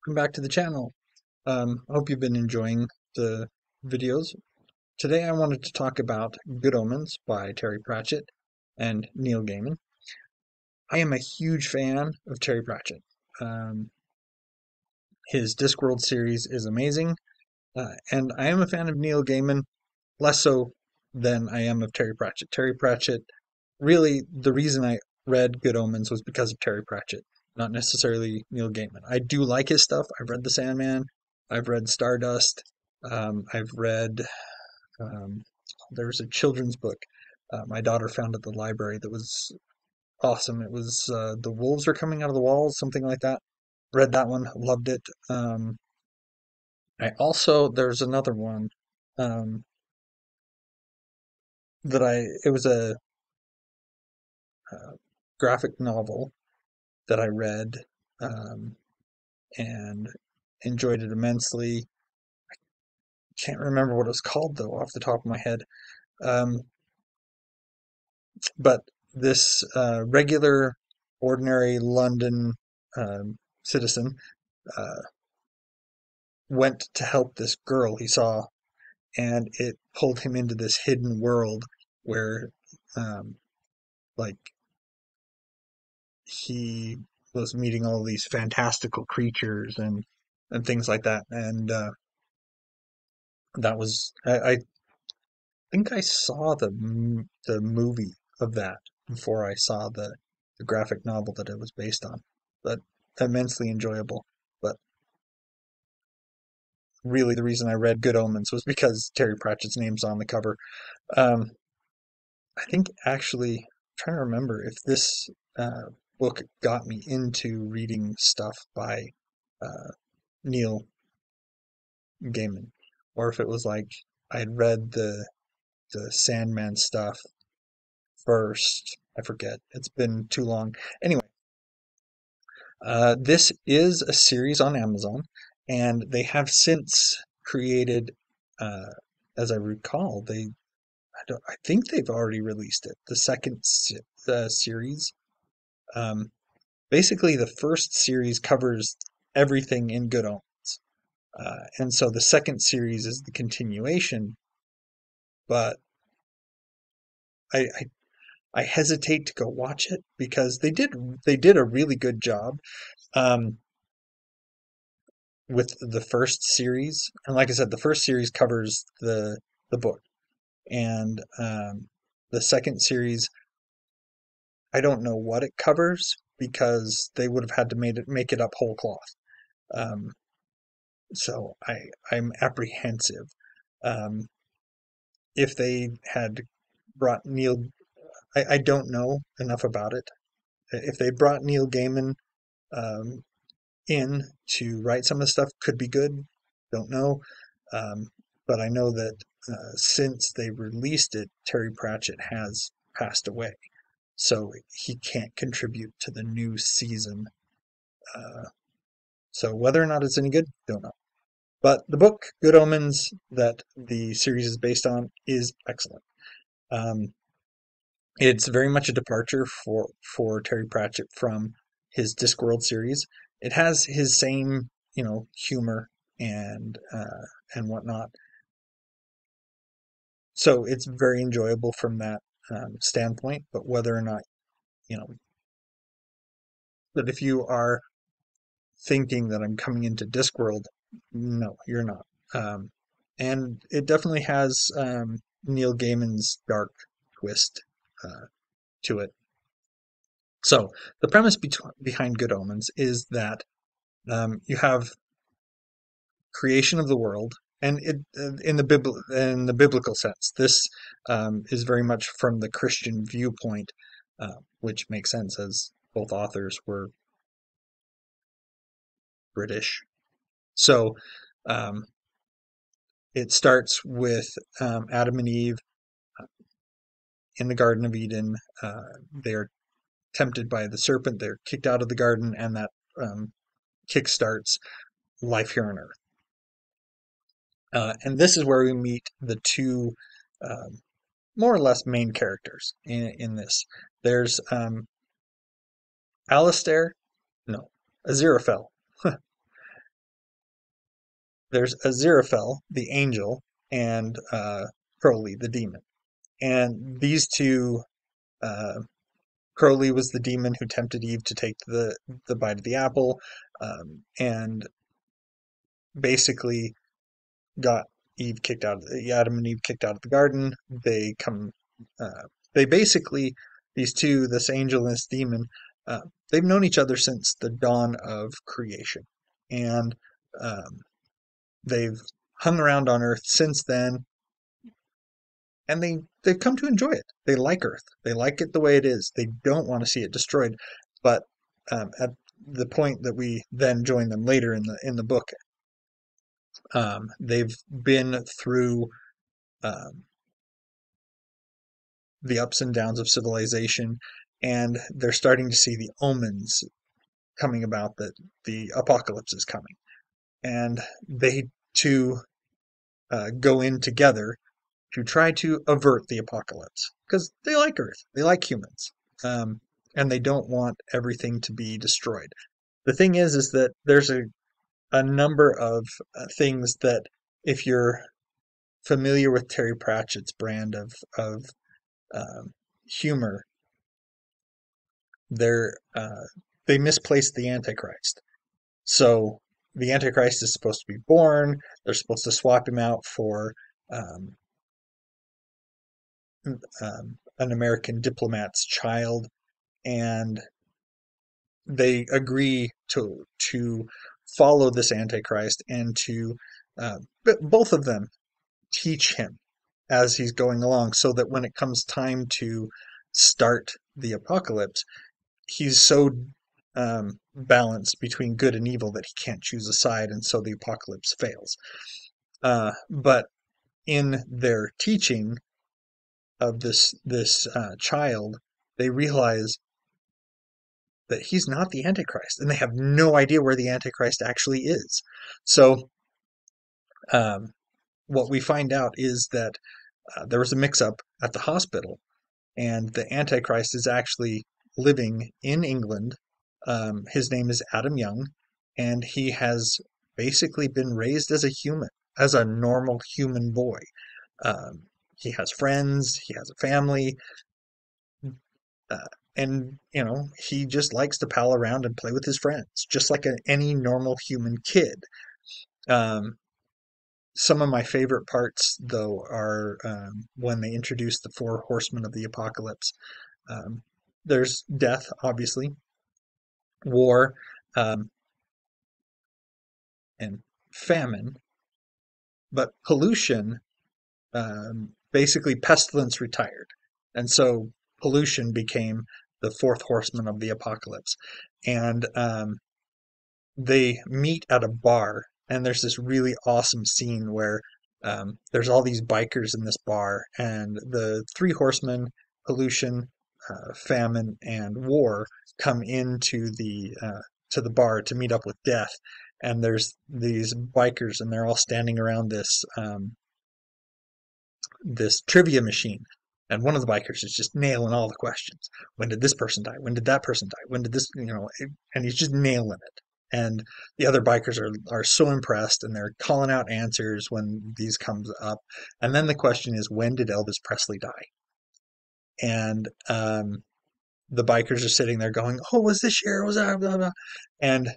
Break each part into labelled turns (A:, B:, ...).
A: welcome back to the channel. I hope you've been enjoying the videos. Today I wanted to talk about Good Omens by Terry Pratchett and Neil Gaiman. I am a huge fan of Terry Pratchett. Um, his Discworld series is amazing, and I am a fan of Neil Gaiman, less so than I am of Terry Pratchett. Terry Pratchett, really, the reason I read Good Omens was because of Terry Pratchett, not necessarily Neil Gaiman. I do like his stuff. I've read The Sandman, I've read Stardust, I've read, um, there's a children's book my daughter found at the library that was awesome. It was The Wolves Are Coming Out of the Walls, something like that. Read that one, loved it. There's another one um, it was a uh, graphic novel that I read um, and enjoyed it immensely. Can't remember what it was called though, off the top of my head. Um, but this regular, ordinary London citizen uh, went to help this girl he saw, and it pulled him into this hidden world where, um, like, he was meeting all these fantastical creatures and things like that. And that was I think I saw the movie of that before I saw the graphic novel that it was based on. But immensely enjoyable. But really, the reason I read Good Omens was because Terry Pratchett's name's on the cover. Um, I think actually, I'm trying to remember if this book got me into reading stuff by uh, Neil Gaiman, or if it was like I had read the Sandman stuff first. I forget. It's been too long. Anyway, this is a series on Amazon, and they have since created, uh, as I recall, I think they've already released it. The second series. Um, Basically, the first series covers everything in Good Omens, and so the second series is the continuation. But I, I I hesitate to go watch it because they did a really good job. Um, with the first series. And like I said, the first series covers the book, and the second series, I don't know what it covers because they would have had to make it up whole cloth. Um, so I'm apprehensive. Um, if they had brought Neil, I don't know enough about it. If they brought Neil Gaiman um, in to write some of the stuff, could be good. Don't know. Um, but I know that since they released it, Terry Pratchett has passed away. So he can't contribute to the new season. Uh, so whether or not it's any good, don't know. But the book, Good Omens, that the series is based on, is excellent. Um, it's very much a departure for Terry Pratchett from his Discworld series. It has his same, humor and whatnot. So it's very enjoyable from that standpoint. But whether or not, you know, but if you are thinking that I'm coming into Discworld, no, you're not. Um, and it definitely has Neil Gaiman's dark twist uh, to it. So the premise behind Good Omens is that you have creation of the world, and in the biblical sense, this is very much from the Christian viewpoint, which makes sense as both authors were British. So um, it starts with Adam and Eve in the Garden of Eden. They are tempted by the serpent. They're kicked out of the garden, and that kickstarts life here on Earth. And this is where we meet the two um, more or less main characters in this. There's Alistair, no, Aziraphale. there's Aziraphale, the angel, and Crowley, the demon. And these two, uh, Crowley was the demon who tempted Eve to take the bite of the apple, and basically got Eve kicked out. Adam and Eve kicked out of the garden. They come. Uh, they basically, these two, this angel and this demon, uh, they've known each other since the dawn of creation, and um, they've hung around on Earth since then, and they've come to enjoy it. They like Earth. They like it the way it is. They don't want to see it destroyed. But at the point that we then join them later in the book, they've been through um, the ups and downs of civilization, and they're starting to see the omens coming about that the apocalypse is coming, and they two go in together to try to avert the apocalypse because they like Earth, they like humans, and they don't want everything to be destroyed. The thing is that there's a number of things that, if you're familiar with Terry Pratchett's brand of um, humor, they're they misplaced the Antichrist. So the Antichrist is supposed to be born. They're supposed to swap him out for um, an American diplomat's child, and they agree to follow this Antichrist and to both of them teach him as he's going along, so that when it comes time to start the apocalypse, he's so balanced between good and evil that he can't choose a side, and so the apocalypse fails. But in their teaching of this child, they realize that he's not the Antichrist, and they have no idea where the Antichrist actually is. So, um, what we find out is that there was a mix-up at the hospital, and the Antichrist is actually living in England. His name is Adam Young, and he has basically been raised as a human, as a normal human boy. Um, he has friends, he has a family, uh, and he just likes to pal around and play with his friends, just like any normal human kid. Um, some of my favorite parts, though, are when they introduce the four horsemen of the apocalypse. Um, there's death, obviously, war, um, and famine, but pollution, basically pestilence retired. And so pollution became the fourth horseman of the apocalypse. And they meet at a bar, and there's this really awesome scene where there's all these bikers in this bar, and the three horsemen, pollution, famine, and war, come into the bar to meet up with death. And there's these bikers, and they're all standing around this trivia machine. And one of the bikers is just nailing all the questions. When did this person die? When did that person die? When did this, and he's just nailing it. And the other bikers are so impressed, and they're calling out answers when these comes up. And then the question is, when did Elvis Presley die? And the bikers are sitting there going, "Oh, was this year? Was that blah blah?" And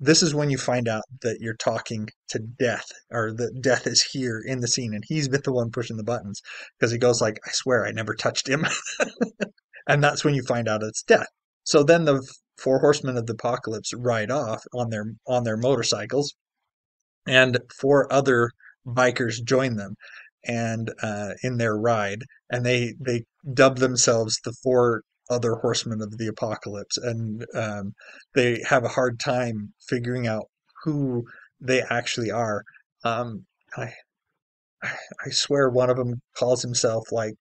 A: this is when you find out that you're talking to death, or that death is here in the scene, and he's been the one pushing the buttons, because he goes like, "I swear I never touched him." And that's when you find out it's death. So then the four horsemen of the apocalypse ride off on their motorcycles, and four other bikers join them, and in their ride, and they dub themselves the four other horsemen of the apocalypse, and they have a hard time figuring out who they actually are. Um, I I swear one of them calls himself like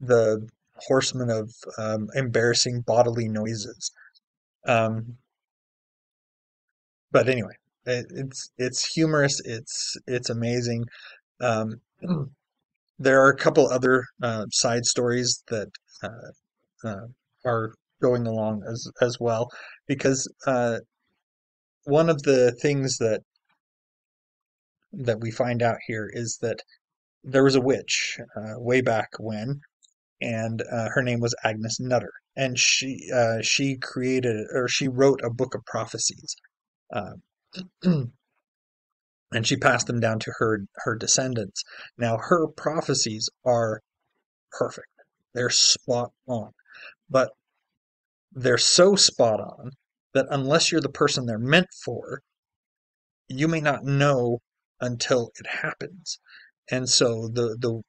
A: the horseman of embarrassing bodily noises. Um, but anyway, it's humorous. It's amazing. Um, there are a couple other side stories that uh, are going along as well, because one of the things that that we find out here is that there was a witch way back when, and her name was Agnes Nutter, and she created or she wrote a book of prophecies, uh, and she passed them down to her descendants. Now her prophecies are perfect; they're spot on, but they're so spot on that unless you're the person they're meant for, you may not know until it happens. And so the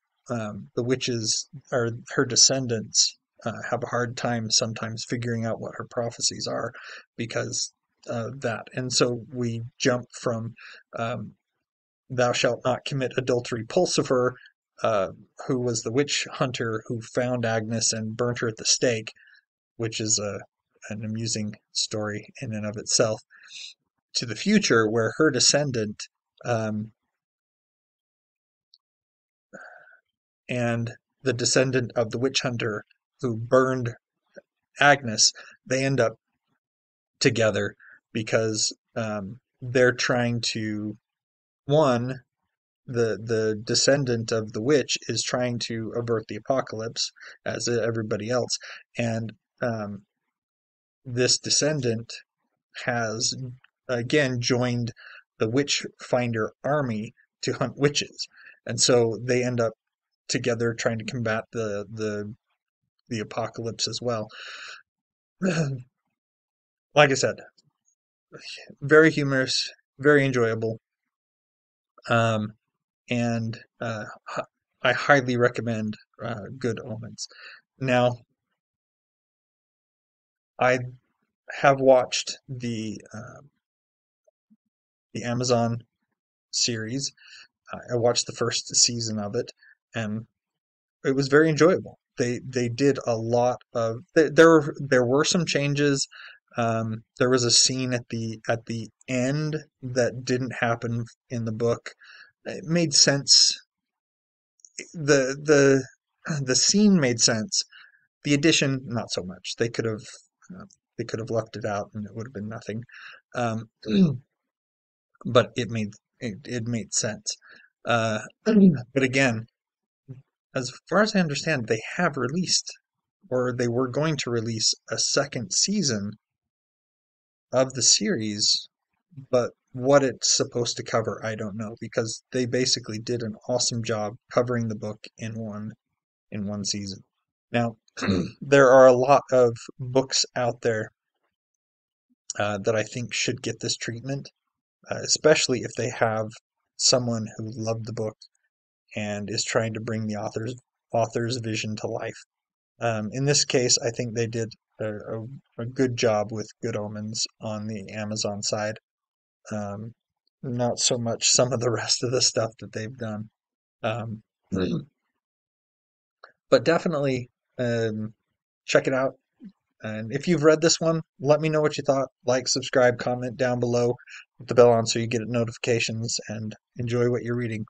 A: witches or her descendants have a hard time sometimes figuring out what her prophecies are because of that. And so we jump from um, "Thou shalt not commit adultery" Pulsifer, uh, who was the witch hunter who found Agnes and burnt her at the stake, which is an amusing story in and of itself, to the future where her descendant um, and the descendant of the witch hunter who burned Agnes, they end up together because they're trying to, one, the descendant of the witch is trying to avert the apocalypse as everybody else, and um, this descendant has again joined the witch finder army to hunt witches, and so they end up together trying to combat the apocalypse as well. Like I said, very humorous, very enjoyable, um, and I highly recommend Good Omens. Now, I have watched the Amazon series. I watched the first season of it, and it was very enjoyable. They did a lot of there were some changes. There was a scene at the end that didn't happen in the book. It made sense. The the scene made sense. The addition, not so much. Uh, they could have left it out, and it would have been nothing. Um, but it made sense. But again, as far as I understand, they have released, or they were going to release, a second season of the series, but what it's supposed to cover, I don't know, because they basically did an awesome job covering the book in one season. Now, there are a lot of books out there that I think should get this treatment, especially if they have someone who loved the book and is trying to bring the author's vision to life. In this case, I think they did a good job with Good Omens on the Amazon side. Um, Not so much some of the rest of the stuff that they've done. Um, but definitely check it out. And if you've read this one, let me know what you thought. Like, subscribe, comment down below, hit the bell on so you get notifications, and enjoy what you're reading.